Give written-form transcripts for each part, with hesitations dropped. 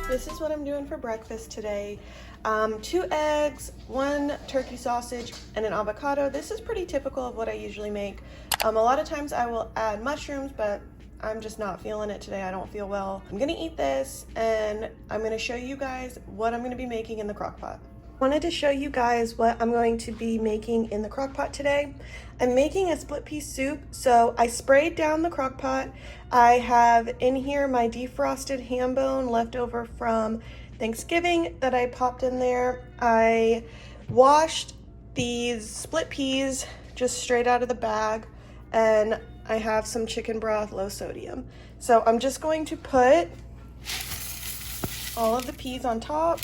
This is what I'm doing for breakfast today. 2 eggs, 1 turkey sausage, and an avocado. This is pretty typical of what I usually make. A lot of times I will add mushrooms, but I'm just not feeling it today. I don't feel well. I'm gonna eat this, and I'm gonna show you guys what I'm gonna be making in the crock pot. Wanted to show you guys what I'm going to be making in the crock pot today. I'm making a split pea soup, so I sprayed down the crock pot. I have in here my defrosted ham bone left over from Thanksgiving that I popped in there. I washed these split peas just straight out of the bag, and I have some chicken broth, low sodium. So I'm just going to put all of the peas on top.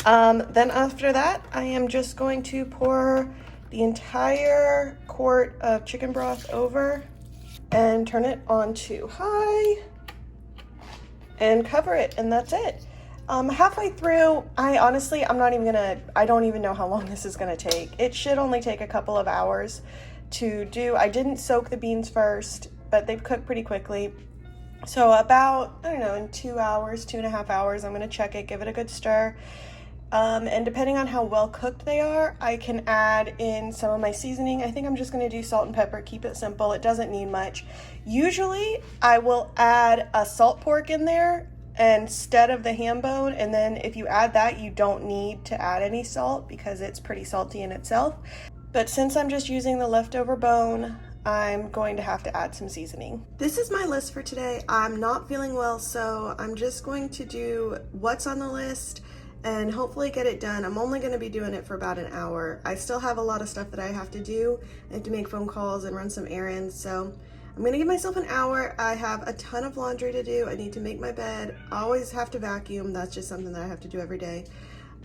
Then after that, I am just going to pour the entire quart of chicken broth over and turn it on to high and cover it, and that's it. Halfway through, I don't even know how long this is gonna take. It should only take a couple of hours to do. I didn't soak the beans first, but they've cooked pretty quickly. So about, I don't know, in 2 hours, 2.5 hours, I'm gonna check it, give it a good stir. And depending on how well cooked they are, I can add in some of my seasoning. I think I'm just gonna do salt and pepper, keep it simple. It doesn't need much. Usually I will add a salt pork in there instead of the ham bone, and then if you add that, you don't need to add any salt because it's pretty salty in itself. But since I'm just using the leftover bone, I'm going to have to add some seasoning. This is my list for today. I'm not feeling well, so I'm just going to do what's on the list and hopefully get it done. I'm only gonna be doing it for about an hour. I still have a lot of stuff that I have to do. I have to make phone calls and run some errands, so I'm gonna give myself an hour. I have a ton of laundry to do. I need to make my bed. I always have to vacuum. That's just something that I have to do every day.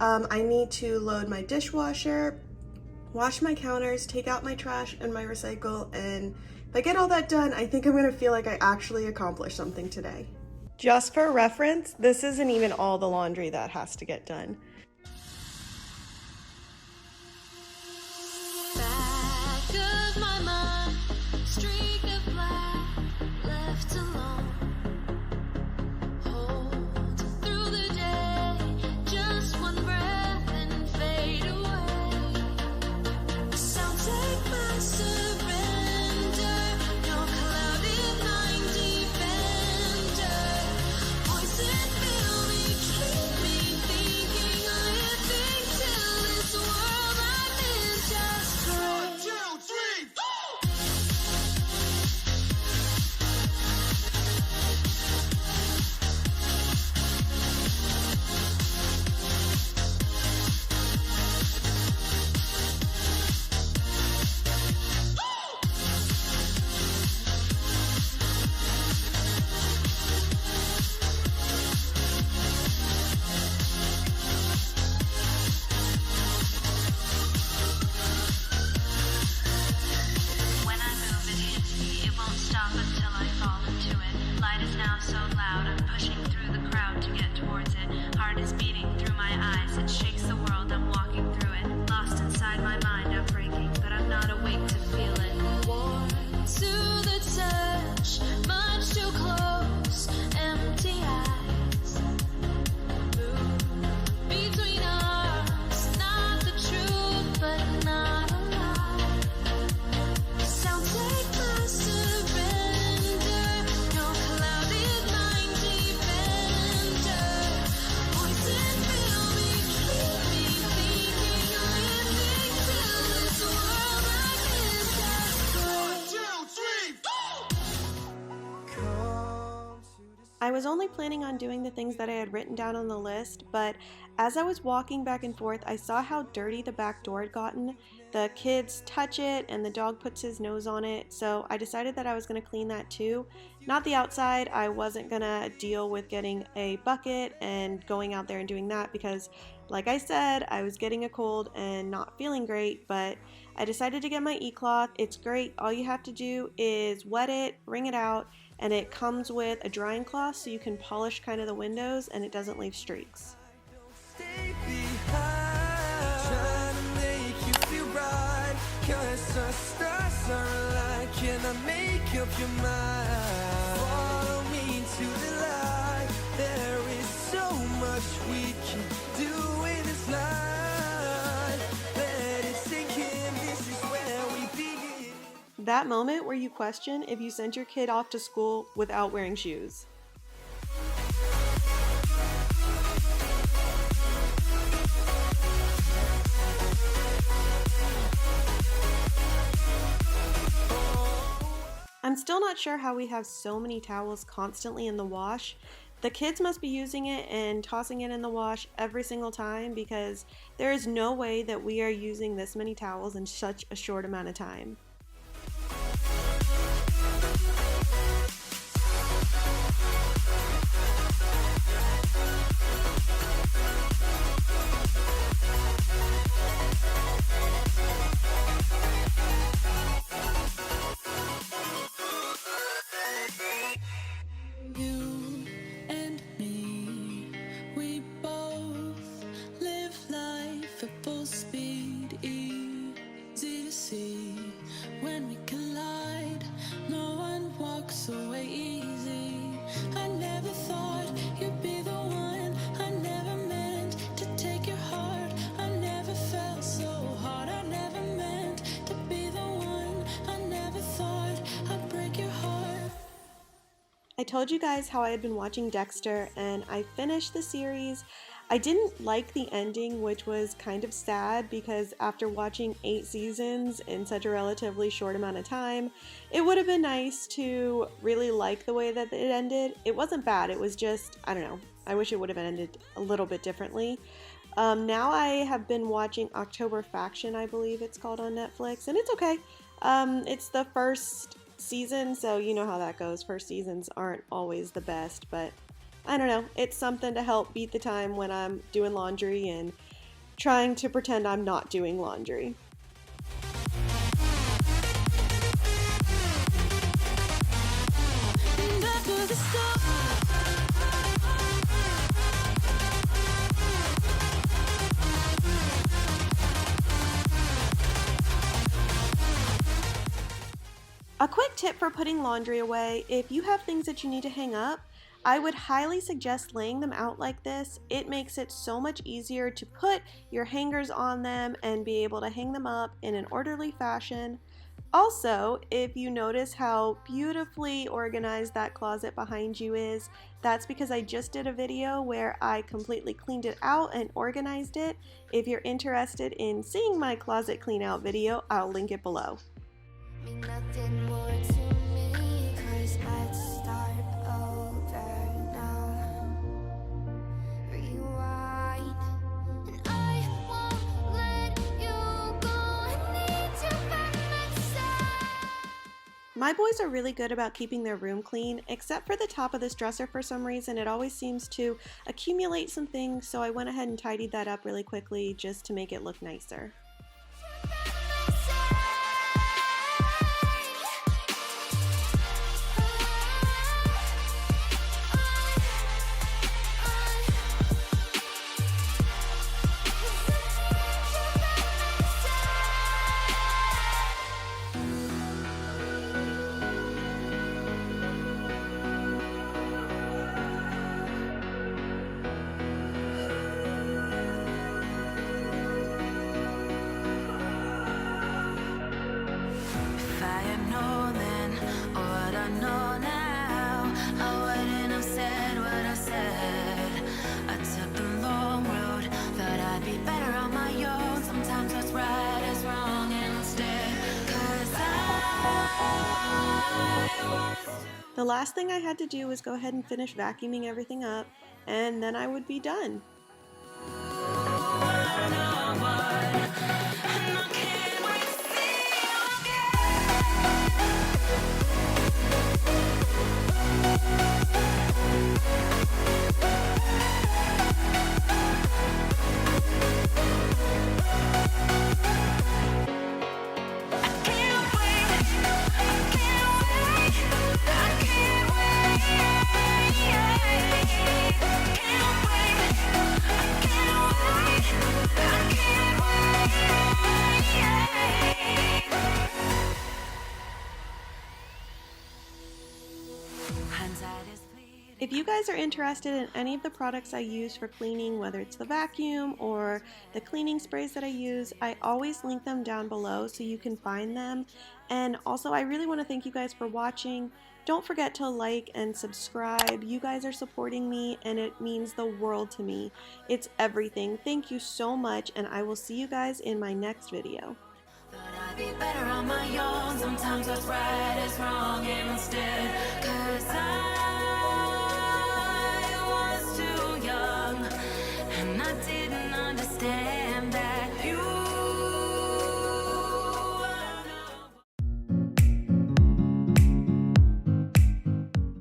I need to load my dishwasher, wash my counters, take out my trash and my recycle, and if I get all that done, I think I'm gonna feel like I actually accomplished something today. Just for reference, this isn't even all the laundry that has to get done. Back of my mind, streak of black, left alone. Hold through the day, just one breath and fade away. Sound take my surrender, no clouded mind defender. Poison fill me, keep me thinking, living till this world I'm in just great. 1, 2, 3, 4. When I move, it hits me. It won't stop until I fall into it. Light is now so loud, I'm pushing through the crowd to get towards it. Heart is beating through my eyes. It shakes the world, I'm walking through it. Lost inside my mind, I'm breaking, but I'm not awake to feel it. Warm to the touch, much too close, empty eyes. Move between us, not the truth, but not a lie. Sound take my surrender, no clouded mind defender. Poison fill me, keep me thinking, living till this world I'm in just great. 1, 2, 3, 4. I was only planning on doing the things that I had written down on the list, but as I was walking back and forth, I saw how dirty the back door had gotten. The kids touch it and the dog puts his nose on it, so I decided that I was going to clean that too. Not the outside. I wasn't going to deal with getting a bucket and going out there and doing that because, like I said, I was getting a cold and not feeling great, but I decided to get my e-cloth. It's great. All you have to do is wet it, wring it out, and it comes with a drying cloth so you can polish kind of the windows and it doesn't leave streaks. Stay behind, trying to make you feel right, 'cause the stars are aligned. Can I make up your mind? Follow me to the light. There is so much we can do in this life. Let it sink in, this is where we begin. That moment where you question if you sent your kid off to school without wearing shoes. I'm still not sure how we have so many towels constantly in the wash. The kids must be using it and tossing it in the wash every single time because there is no way that we are using this many towels in such a short amount of time. You and me, we both live life at full speed, easy to see. When we collide, no one walks away easy. I never thought you'd be the one. I never meant to take your heart. I never felt so hard. I never meant to be the one. I never thought I'd break your heart. I told you guys how I had been watching Dexter and I finished the series. I didn't like the ending, which was kind of sad because after watching 8 seasons in such a relatively short amount of time, it would have been nice to really like the way that it ended. It wasn't bad, it was just, I don't know, I wish it would have ended a little bit differently. Now I have been watching October Faction, I believe it's called on Netflix, and it's okay. It's the first season, so you know how that goes. First seasons aren't always the best, but I don't know. It's something to help beat the time when I'm doing laundry and trying to pretend I'm not doing laundry. And after the storm, A quick tip for putting laundry away: if you have things that you need to hang up, I would highly suggest laying them out like this. It makes it so much easier to put your hangers on them and be able to hang them up in an orderly fashion. Also, if you notice how beautifully organized that closet behind you is, that's because I just did a video where I completely cleaned it out and organized it. If you're interested in seeing my closet clean out video, I'll link it below. mean nothing more to me, 'cause let's start over now. Rewind, and I won't let you go. I need you by my side. My boys are really good about keeping their room clean, except for the top of this dresser. For some reason, it always seems to accumulate some things, so I went ahead and tidied that up really quickly just to make it look nicer. If I had known then what I know now, I wouldn't have said what I said. I took the long road, thought I'd be better on my own. Sometimes what's right is wrong instead. 'Cause I was The last thing I had to do was go ahead and finish vacuuming everything up, and then I would be done. Hindsight is clear. If you guys are interested in any of the products I use for cleaning, whether it's the vacuum or the cleaning sprays that I use, I always link them down below so you can find them. And also, I really want to thank you guys for watching. Don't forget to like and subscribe. You guys are supporting me and it means the world to me. It's everything. Thank you so much, and I will see you guys in my next video. But I'd be better on my own. Sometimes what's right is wrong and